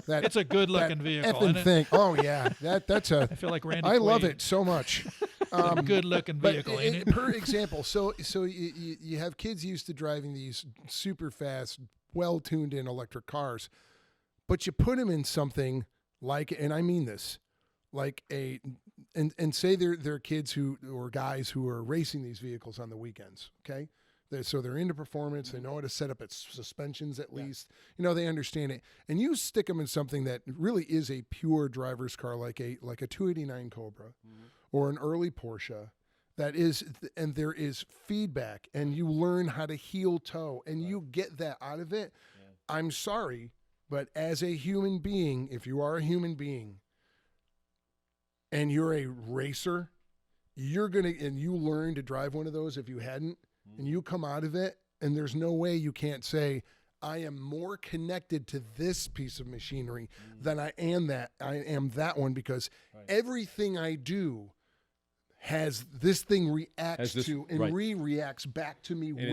that It's a good-looking that vehicle, effing isn't it? thing. Oh yeah, that's a. I feel like Randy. I love Quaid. it so much. A good-looking But vehicle, ain't it? per example, so you have kids used to driving these super fast, well-tuned in electric cars, but you put them in something like, and I mean this, like and say they're kids or guys who are racing these vehicles on the weekends. Okay, so they're into performance. They know how to set up its suspensions at least. They understand it. And you stick them in something that really is a pure driver's car, like a 289 Cobra or an early Porsche. That is, and there is feedback, and you learn how to heel toe, and you get that out of it. Yeah. I'm sorry, but as a human being, if you are a human being and you're a racer, and you learn to drive one of those if you hadn't, and you come out of it, and there's no way you can't say, I am more connected to this piece of machinery than I am that one, because everything I do has this thing reacts to and reacts back to me with.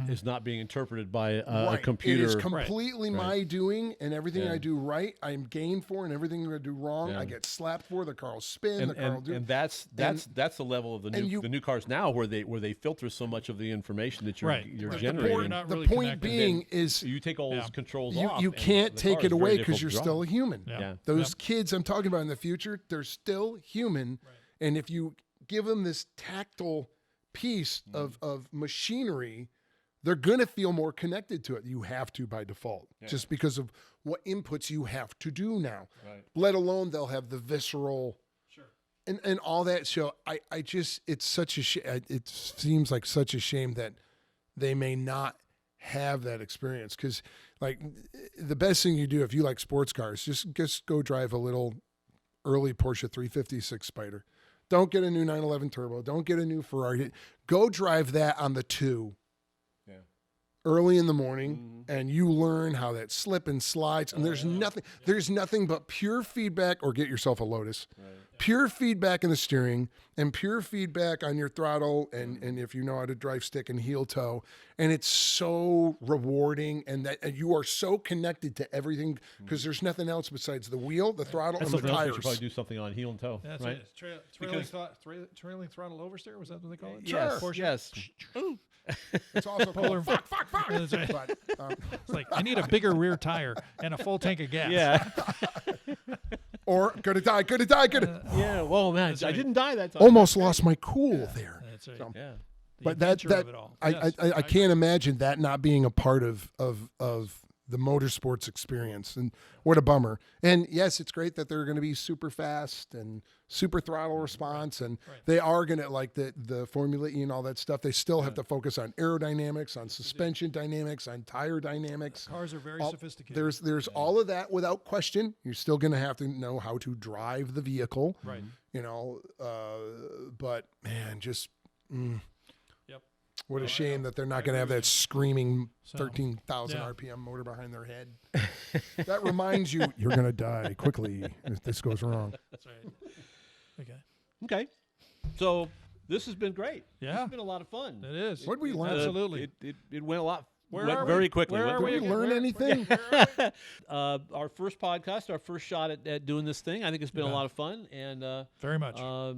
It's not being interpreted by a Right. computer. It is completely Right. my doing, and everything Yeah. I do right, I'm gained for, and everything I do wrong, I get slapped for. The car will spin. and, the car will do. and that's the level of the new cars now, where they filter so much of the information that you're Right. you're Right. generating. You're not The really point connected. being is You take all those controls you off. you and can't the take car it is very away because difficult you're to still a drive. human. Yeah. Those kids I'm talking about in the future, they're still human, and if you give them this tactile piece of machinery, they're going to feel more connected to it. You have to by default, just because of what inputs you have to do now. Right. Let alone they'll have the visceral, and all that. So I just, it's such a it seems like such a shame that they may not have that experience, because like the best thing you do if you like sports cars, just go drive a little early Porsche 356 Spider. Don't get a new 911 Turbo. Don't get a new Ferrari. Go drive that on the 2 early in the morning, and you learn how that slip and slides. And there's nothing but pure feedback, or get yourself a Lotus. Right. Pure feedback in the steering and pure feedback on your throttle, and if you know how to drive stick and heel toe. And it's so rewarding, and you are so connected to everything, because there's nothing else besides the wheel, the throttle, and the Something else we tires. should probably do something on heel and toe. That's right? it. Trailing throttle oversteer, was that what they call it? Yes. Porsche? Yes. It's also Polar- fuck. That's right. But, It's like, I need a bigger rear tire and a full tank of gas. Yeah. or gonna die. Yeah. Well, man, That's I right. didn't die that time. Almost lost my cool there. That's right. So- Yeah. The But that adventure of it all. Yes. I can't imagine that not being a part of the motorsports experience, and what a bummer. And yes, it's great that they're going to be super fast and super throttle response, and they are going to, like the Formula E and all that stuff. They still have to focus on aerodynamics, on suspension dynamics, on tire dynamics. Cars are very sophisticated. There's all of that without question. You're still going to have to know how to drive the vehicle, right. But man, just. Yep. What a shame that they're not going to have that screaming So, 13,000 yeah. RPM motor behind their head. That reminds you, you're going to die quickly if this goes wrong. That's right. Okay. Okay. So this has been great. Yeah. This has been a lot of fun. It is. What'd we learn? Absolutely. It went a lot. Where went are very we? quickly. Where Went are Did we we? learn anything? Our first podcast, our first shot at doing this thing. I think it's been a lot of fun, and Very much. I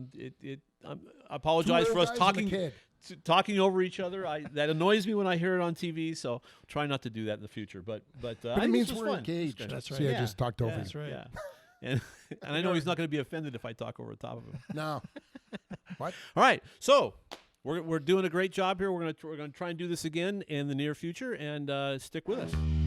apologize for us talking over each other. That annoys me when I hear it on TV. So try not to do that in the future. But But I it think means this was we're fun. engaged. That's right. See, I Yeah. just talked over Yeah. you. That's right. Yeah. And I know he's not going to be offended if I talk over the top of him. No. What? All right, so we're doing a great job here. We're gonna try and do this again in the near future, and stick with us.